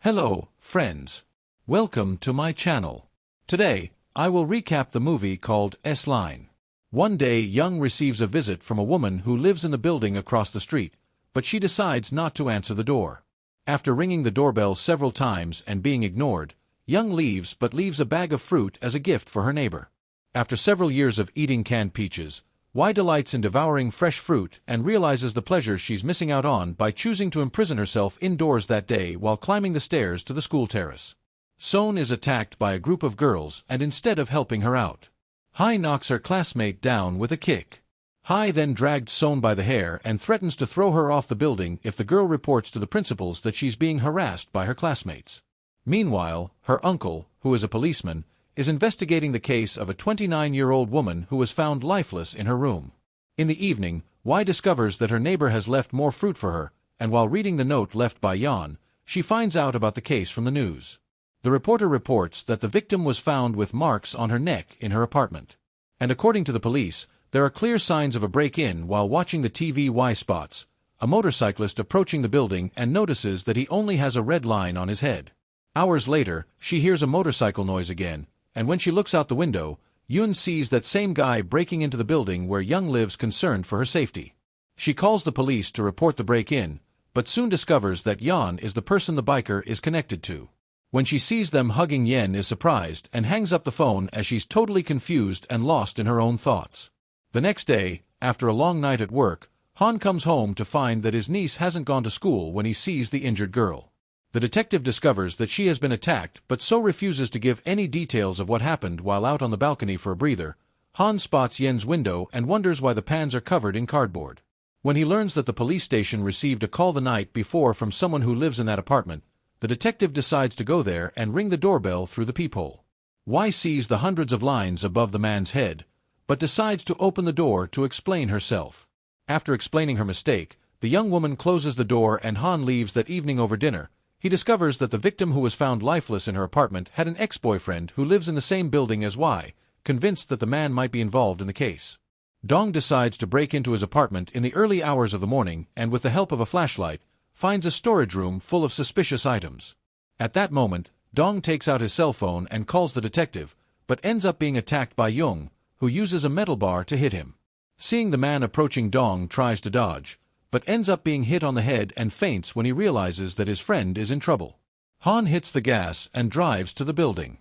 Hello, friends. Welcome to my channel. Today, I will recap the movie called S-Line. One day, Young receives a visit from a woman who lives in the building across the street, but she decides not to answer the door. After ringing the doorbell several times and being ignored, Young leaves but leaves a bag of fruit as a gift for her neighbor. After several years of eating canned peaches, Y delights in devouring fresh fruit and realizes the pleasure she's missing out on by choosing to imprison herself indoors that day while climbing the stairs to the school terrace. Son is attacked by a group of girls and instead of helping her out, Hai knocks her classmate down with a kick. Hai then drags Son by the hair and threatens to throw her off the building if the girl reports to the principals that she's being harassed by her classmates. Meanwhile, her uncle, who is a policeman, is investigating the case of a 29-year-old woman who was found lifeless in her room. In the evening, Y discovers that her neighbor has left more fruit for her, and while reading the note left by Yan, she finds out about the case from the news. The reporter reports that the victim was found with marks on her neck in her apartment. And according to the police, there are clear signs of a break-in while watching the TV. Y spots a motorcyclist approaching the building and notices that he only has a red line on his head. Hours later, she hears a motorcycle noise again, and when she looks out the window, Yun sees that same guy breaking into the building where Young lives, concerned for her safety. She calls the police to report the break-in, but soon discovers that Yan is the person the biker is connected to. When she sees them hugging, Yen is surprised and hangs up the phone as she's totally confused and lost in her own thoughts. The next day, after a long night at work, Han comes home to find that his niece hasn't gone to school when he sees the injured girl. The detective discovers that she has been attacked but so refuses to give any details of what happened while out on the balcony for a breather. Han spots Yen's window and wonders why the pans are covered in cardboard. When he learns that the police station received a call the night before from someone who lives in that apartment, the detective decides to go there and ring the doorbell through the peephole. Y sees the hundreds of lines above the man's head, but decides to open the door to explain herself. After explaining her mistake, the young woman closes the door and Han leaves that evening over dinner. He discovers that the victim who was found lifeless in her apartment had an ex-boyfriend who lives in the same building as Y, convinced that the man might be involved in the case. Dong decides to break into his apartment in the early hours of the morning and, with the help of a flashlight, finds a storage room full of suspicious items. At that moment, Dong takes out his cell phone and calls the detective, but ends up being attacked by Young, who uses a metal bar to hit him. Seeing the man approaching, Dong tries to dodge, but ends up being hit on the head and faints when he realizes that his friend is in trouble. Han hits the gas and drives to the building.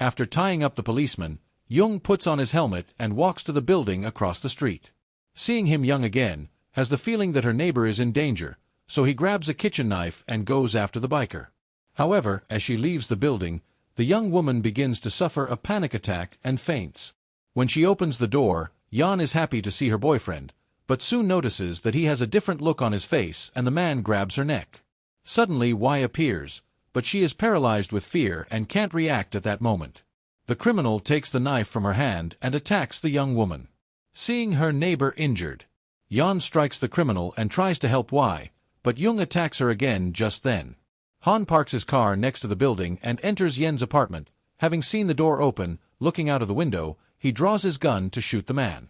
After tying up the policeman, Young puts on his helmet and walks to the building across the street. Seeing him, Young again has the feeling that her neighbor is in danger, so he grabs a kitchen knife and goes after the biker. However, as she leaves the building, the young woman begins to suffer a panic attack and faints. When she opens the door, Yan is happy to see her boyfriend, but soon notices that he has a different look on his face and the man grabs her neck. Suddenly, Y appears, but she is paralyzed with fear and can't react at that moment. The criminal takes the knife from her hand and attacks the young woman. Seeing her neighbor injured, Yan strikes the criminal and tries to help Y, but Young attacks her again just then. Han parks his car next to the building and enters Yen's apartment. Having seen the door open, looking out of the window, he draws his gun to shoot the man.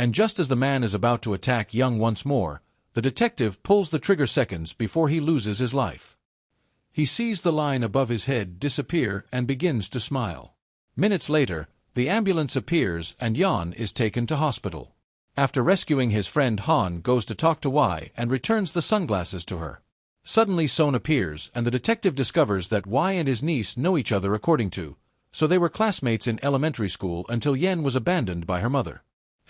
And just as the man is about to attack Young once more, the detective pulls the trigger seconds before he loses his life. He sees the line above his head disappear and begins to smile. Minutes later, the ambulance appears and Yan is taken to hospital. After rescuing his friend, Han goes to talk to Y and returns the sunglasses to her. Suddenly, Son appears and the detective discovers that Y and his niece know each other according to, so they were classmates in elementary school until Yen was abandoned by her mother.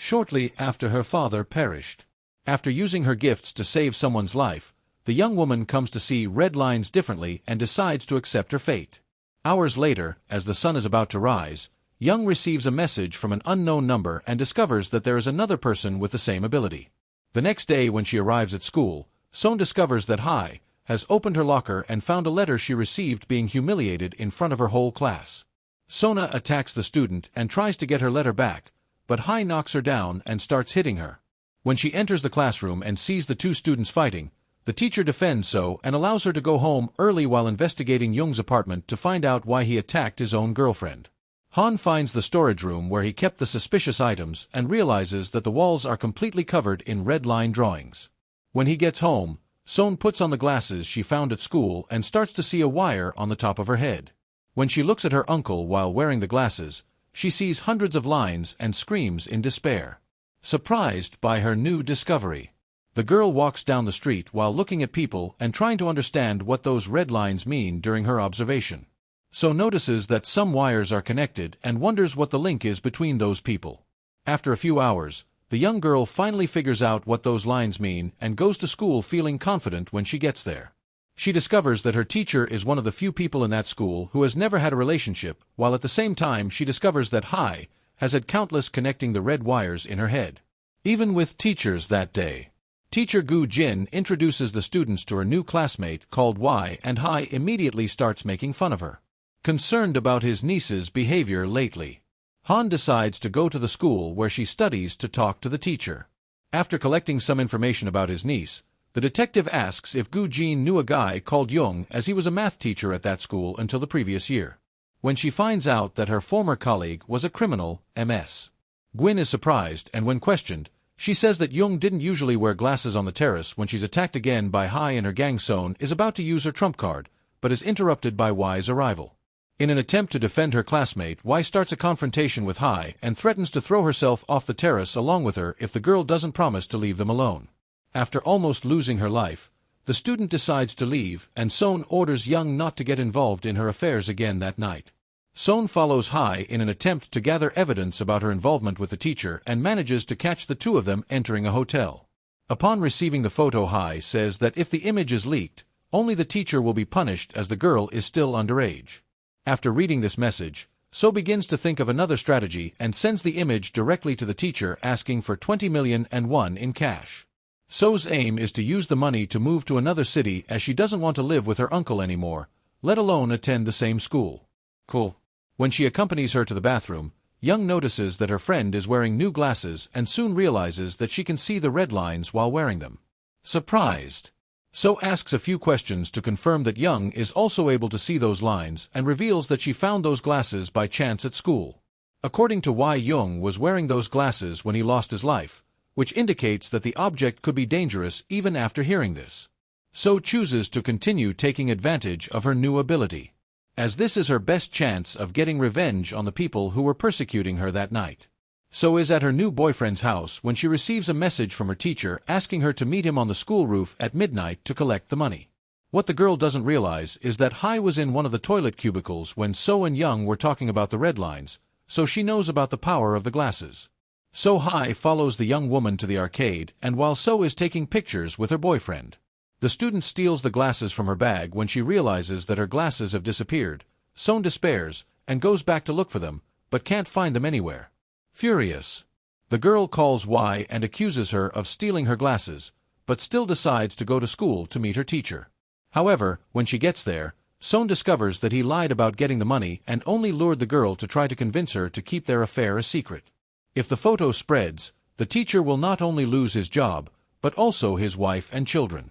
Shortly after her father perished. After using her gifts to save someone's life, the young woman comes to see red lines differently and decides to accept her fate. Hours later, as the sun is about to rise, Young receives a message from an unknown number and discovers that there is another person with the same ability. The next day when she arrives at school, Son discovers that Hai has opened her locker and found a letter she received being humiliated in front of her whole class. Sona attacks the student and tries to get her letter back, but Hai knocks her down and starts hitting her. When she enters the classroom and sees the two students fighting, the teacher defends So and allows her to go home early while investigating Young's apartment to find out why he attacked his own girlfriend. Han finds the storage room where he kept the suspicious items and realizes that the walls are completely covered in red line drawings. When he gets home, Sohn puts on the glasses she found at school and starts to see a wire on the top of her head. When she looks at her uncle while wearing the glasses, she sees hundreds of lines and screams in despair. Surprised by her new discovery, the girl walks down the street while looking at people and trying to understand what those red lines mean during her observation. So notices that some wires are connected and wonders what the link is between those people. After a few hours, the young girl finally figures out what those lines mean and goes to school feeling confident when she gets there. She discovers that her teacher is one of the few people in that school who has never had a relationship, while at the same time she discovers that Hai has had countless connecting the red wires in her head. Even with teachers that day, Teacher Gu Jin introduces the students to her new classmate called Y, and Hai immediately starts making fun of her. Concerned about his niece's behavior lately, Han decides to go to the school where she studies to talk to the teacher. After collecting some information about his niece, the detective asks if Gu Jin knew a guy called Young, as he was a math teacher at that school until the previous year. When she finds out that her former colleague was a criminal, Ms. Gwyn is surprised, and when questioned, she says that Young didn't usually wear glasses on the terrace when she's attacked again by Hai and her gang. Sohn is about to use her trump card, but is interrupted by Y's arrival. In an attempt to defend her classmate, Y starts a confrontation with Hai and threatens to throw herself off the terrace along with her if the girl doesn't promise to leave them alone. After almost losing her life, the student decides to leave, and Sohn orders Young not to get involved in her affairs again that night. Sohn follows Hai in an attempt to gather evidence about her involvement with the teacher and manages to catch the two of them entering a hotel. Upon receiving the photo, Hai says that if the image is leaked, only the teacher will be punished as the girl is still underage. After reading this message, So begins to think of another strategy and sends the image directly to the teacher, asking for 20 million and won in cash. So's aim is to use the money to move to another city, as she doesn't want to live with her uncle anymore, let alone attend the same school. Cool. When she accompanies her to the bathroom, Young notices that her friend is wearing new glasses and soon realizes that she can see the red lines while wearing them. Surprised, So asks a few questions to confirm that Young is also able to see those lines and reveals that she found those glasses by chance at school. According to Y, Young was wearing those glasses when he lost his life, which indicates that the object could be dangerous even after hearing this. So chooses to continue taking advantage of her new ability, as this is her best chance of getting revenge on the people who were persecuting her that night. So is at her new boyfriend's house when she receives a message from her teacher asking her to meet him on the school roof at midnight to collect the money. What the girl doesn't realize is that Hai was in one of the toilet cubicles when So and Young were talking about the red lines, so she knows about the power of the glasses. So Hai follows the young woman to the arcade, and while So is taking pictures with her boyfriend, the student steals the glasses from her bag. When she realizes that her glasses have disappeared, So despairs and goes back to look for them, but can't find them anywhere. Furious, the girl calls Y and accuses her of stealing her glasses, but still decides to go to school to meet her teacher. However, when she gets there, So discovers that he lied about getting the money and only lured the girl to try to convince her to keep their affair a secret. If the photo spreads, the teacher will not only lose his job, but also his wife and children.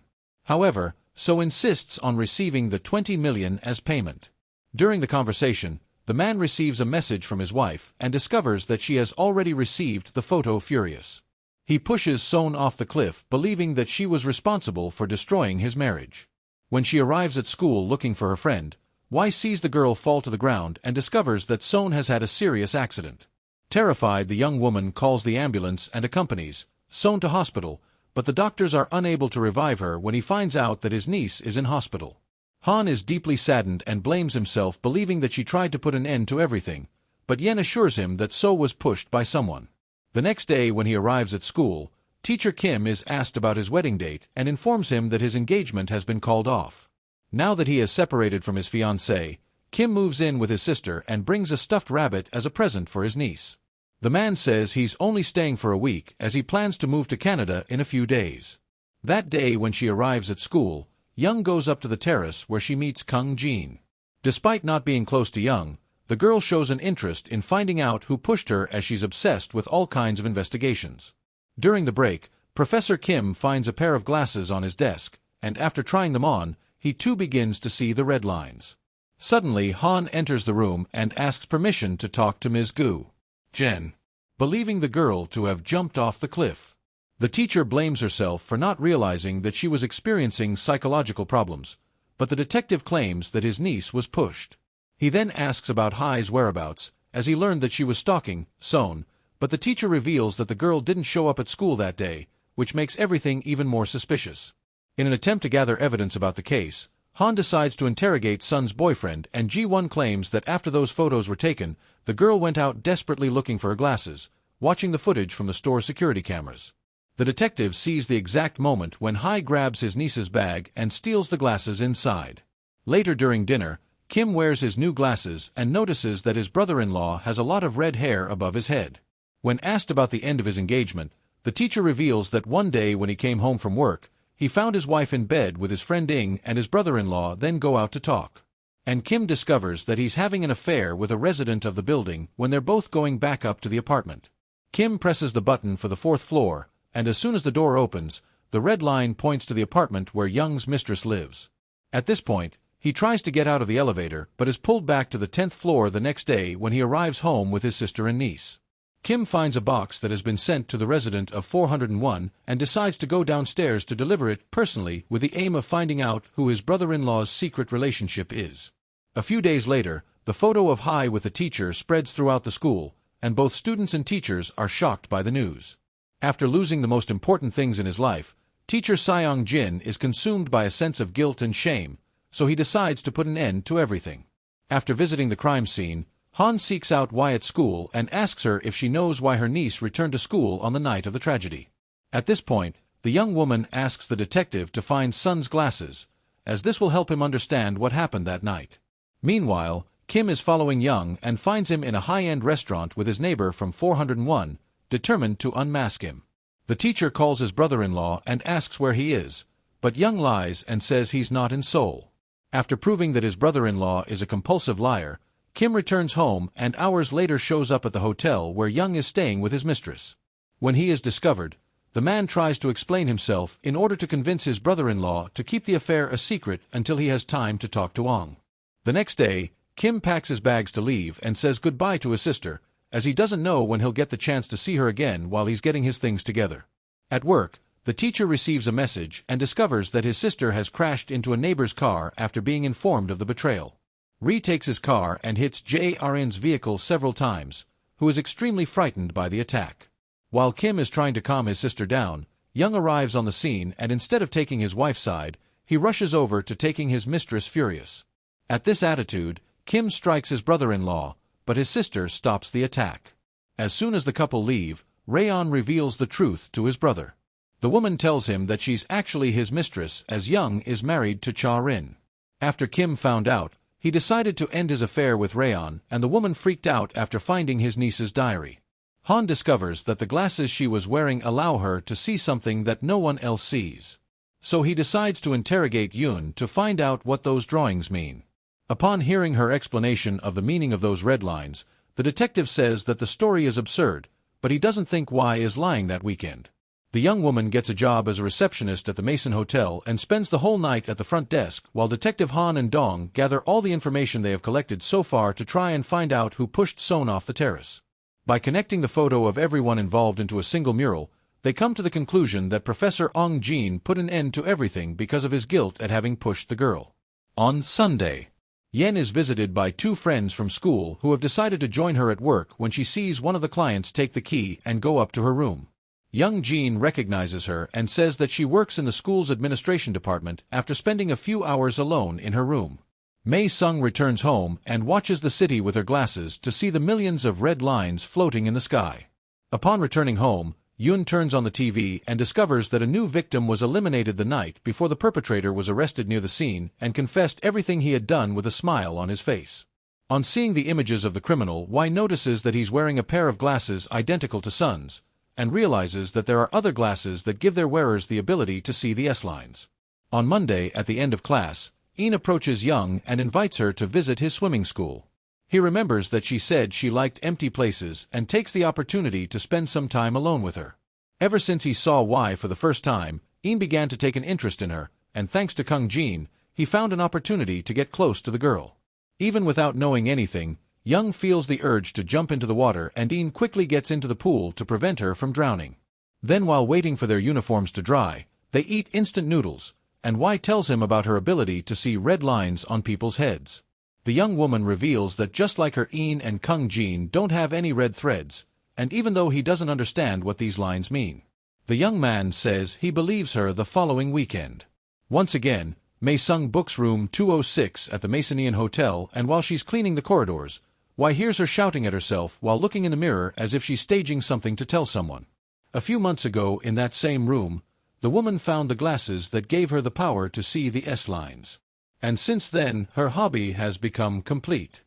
However, So insists on receiving the 20 million as payment. During the conversation, the man receives a message from his wife and discovers that she has already received the photo. Furious, he pushes Sohn off the cliff, believing that she was responsible for destroying his marriage. When she arrives at school looking for her friend, Y sees the girl fall to the ground and discovers that Sohn has had a serious accident. Terrified, the young woman calls the ambulance and accompanies Sohn to hospital, but the doctors are unable to revive her when he finds out that his niece is in hospital. Han is deeply saddened and blames himself, believing that she tried to put an end to everything, but Yen assures him that So was pushed by someone. The next day when he arrives at school, Teacher Kim is asked about his wedding date and informs him that his engagement has been called off. Now that he is separated from his fiancée, Kim moves in with his sister and brings a stuffed rabbit as a present for his niece. The man says he's only staying for a week as he plans to move to Canada in a few days. That day when she arrives at school, Young goes up to the terrace where she meets Kung Jin. Despite not being close to Young, the girl shows an interest in finding out who pushed her, as she's obsessed with all kinds of investigations. During the break, Professor Kim finds a pair of glasses on his desk, and after trying them on, he too begins to see the red lines. Suddenly, Han enters the room and asks permission to talk to Ms. Gu Jen, believing the girl to have jumped off the cliff. The teacher blames herself for not realizing that she was experiencing psychological problems, but the detective claims that his niece was pushed. He then asks about Hai's whereabouts, as he learned that she was stalking Son, but the teacher reveals that the girl didn't show up at school that day, which makes everything even more suspicious. In an attempt to gather evidence about the case, Han decides to interrogate Son's boyfriend, and Ji-won claims that after those photos were taken, the girl went out desperately looking for her glasses, watching the footage from the store's security cameras. The detective sees the exact moment when Hai grabs his niece's bag and steals the glasses inside. Later during dinner, Kim wears his new glasses and notices that his brother-in-law has a lot of red hair above his head. When asked about the end of his engagement, the teacher reveals that one day when he came home from work, he found his wife in bed with his friend Ing, and his brother-in-law then go out to talk. And Kim discovers that he's having an affair with a resident of the building when they're both going back up to the apartment. Kim presses the button for the 4th floor, and as soon as the door opens, the red line points to the apartment where Young's mistress lives. At this point, he tries to get out of the elevator but is pulled back to the 10th floor the next day when he arrives home with his sister and niece. Kim finds a box that has been sent to the resident of 401 and decides to go downstairs to deliver it personally with the aim of finding out who his brother-in-law's secret relationship is. A few days later, the photo of Hai with the teacher spreads throughout the school, and both students and teachers are shocked by the news. After losing the most important things in his life, teacher Seong-jin is consumed by a sense of guilt and shame, so he decides to put an end to everything. After visiting the crime scene, Han seeks out Wai at school and asks her if she knows why her niece returned to school on the night of the tragedy. At this point, the young woman asks the detective to find Son's glasses, as this will help him understand what happened that night. Meanwhile, Kim is following Young and finds him in a high-end restaurant with his neighbor from 401, determined to unmask him. The teacher calls his brother-in-law and asks where he is, but Young lies and says he's not in Seoul. After proving that his brother-in-law is a compulsive liar, Kim returns home and hours later shows up at the hotel where Young is staying with his mistress. When he is discovered, the man tries to explain himself in order to convince his brother-in-law to keep the affair a secret until he has time to talk to Ong. The next day, Kim packs his bags to leave and says goodbye to his sister, as he doesn't know when he'll get the chance to see her again while he's getting his things together. At work, the teacher receives a message and discovers that his sister has crashed into a neighbor's car after being informed of the betrayal. Ri takes his car and hits Jae-Rin's vehicle several times, who is extremely frightened by the attack. While Kim is trying to calm his sister down, Young arrives on the scene and instead of taking his wife's side, he rushes over to taking his mistress furious. At this attitude, Kim strikes his brother-in-law, but his sister stops the attack. As soon as the couple leave, Rayon reveals the truth to his brother. The woman tells him that she's actually his mistress as Young is married to Cha-rin. After Kim found out, he decided to end his affair with Rayon, and the woman freaked out after finding his niece's diary. Han discovers that the glasses she was wearing allow her to see something that no one else sees. So he decides to interrogate Yoon to find out what those drawings mean. Upon hearing her explanation of the meaning of those red lines, the detective says that the story is absurd, but he doesn't think Wai is lying that weekend. The young woman gets a job as a receptionist at the Mason Hotel and spends the whole night at the front desk while Detective Han and Dong gather all the information they have collected so far to try and find out who pushed Son off the terrace. By connecting the photo of everyone involved into a single mural, they come to the conclusion that Professor Ong Jin put an end to everything because of his guilt at having pushed the girl. On Sunday, Yen is visited by two friends from school who have decided to join her at work when she sees one of the clients take the key and go up to her room. Young Jean recognizes her and says that she works in the school's administration department after spending a few hours alone in her room. Mei Sung returns home and watches the city with her glasses to see the millions of red lines floating in the sky. Upon returning home, Yoon turns on the TV and discovers that a new victim was eliminated the night before the perpetrator was arrested near the scene and confessed everything he had done with a smile on his face. On seeing the images of the criminal, Wai notices that he's wearing a pair of glasses identical to Sun's, and realizes that there are other glasses that give their wearers the ability to see the S-lines. On Monday, at the end of class, Ian approaches Young and invites her to visit his swimming school. He remembers that she said she liked empty places and takes the opportunity to spend some time alone with her. Ever since he saw Wai for the first time, Ian began to take an interest in her, and thanks to Kung Jin, he found an opportunity to get close to the girl. Even without knowing anything, Young feels the urge to jump into the water and Ian quickly gets into the pool to prevent her from drowning. Then while waiting for their uniforms to dry, they eat instant noodles, and Y tells him about her ability to see red lines on people's heads. The young woman reveals that just like her Een and Kung Jean don't have any red threads, and even though he doesn't understand what these lines mean, the young man says he believes her the following weekend. Once again, Mei Sung books room 206 at the Masonian Hotel, and while she's cleaning the corridors, Y hears her shouting at herself while looking in the mirror as if she's staging something to tell someone. A few months ago in that same room, the woman found the glasses that gave her the power to see the S-lines. And since then, her hobby has become complete.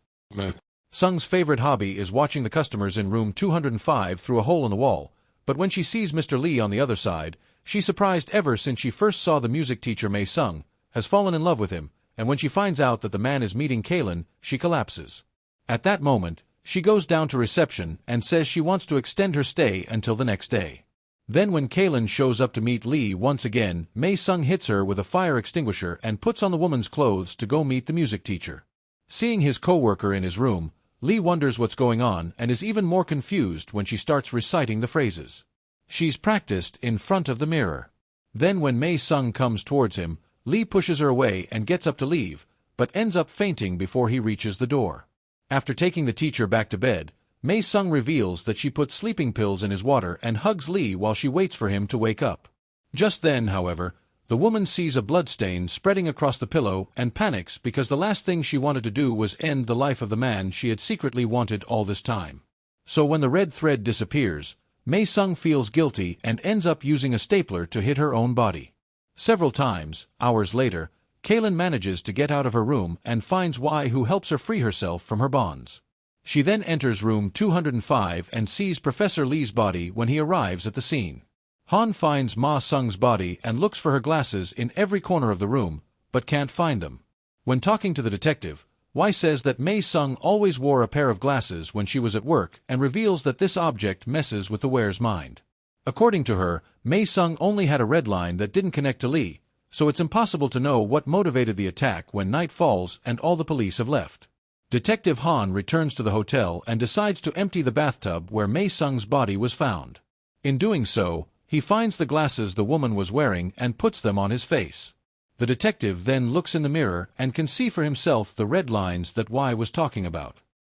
Sung's favorite hobby is watching the customers in room 205 through a hole in the wall, but when she sees Mr. Lee on the other side, she's surprised ever since she first saw the music teacher Mei Sung, has fallen in love with him, and when she finds out that the man is meeting Kaylin, she collapses. At that moment, she goes down to reception and says she wants to extend her stay until the next day. Then when Kaylin shows up to meet Lee once again, Mei Sung hits her with a fire extinguisher and puts on the woman's clothes to go meet the music teacher. Seeing his co-worker in his room, Lee wonders what's going on and is even more confused when she starts reciting the phrases she's practiced in front of the mirror. Then when Mei Sung comes towards him, Lee pushes her away and gets up to leave, but ends up fainting before he reaches the door. After taking the teacher back to bed, Mei Sung reveals that she put sleeping pills in his water and hugs Lee while she waits for him to wake up. Just then, however, the woman sees a bloodstain spreading across the pillow and panics because the last thing she wanted to do was end the life of the man she had secretly wanted all this time. So when the red thread disappears, Mei Sung feels guilty and ends up using a stapler to hit her own body. Several times, hours later, Kaylin manages to get out of her room and finds Y, who helps her free herself from her bonds. She then enters room 205 and sees Professor Lee's body when he arrives at the scene. Han finds Ma Sung's body and looks for her glasses in every corner of the room, but can't find them. When talking to the detective, Y says that Mei Sung always wore a pair of glasses when she was at work and reveals that this object messes with the wearer's mind. According to her, Mei Sung only had a red line that didn't connect to Lee, so it's impossible to know what motivated the attack when night falls and all the police have left. Detective Han returns to the hotel and decides to empty the bathtub where Mei Sung's body was found. In doing so, he finds the glasses the woman was wearing and puts them on his face. The detective then looks in the mirror and can see for himself the red lines that Y was talking about.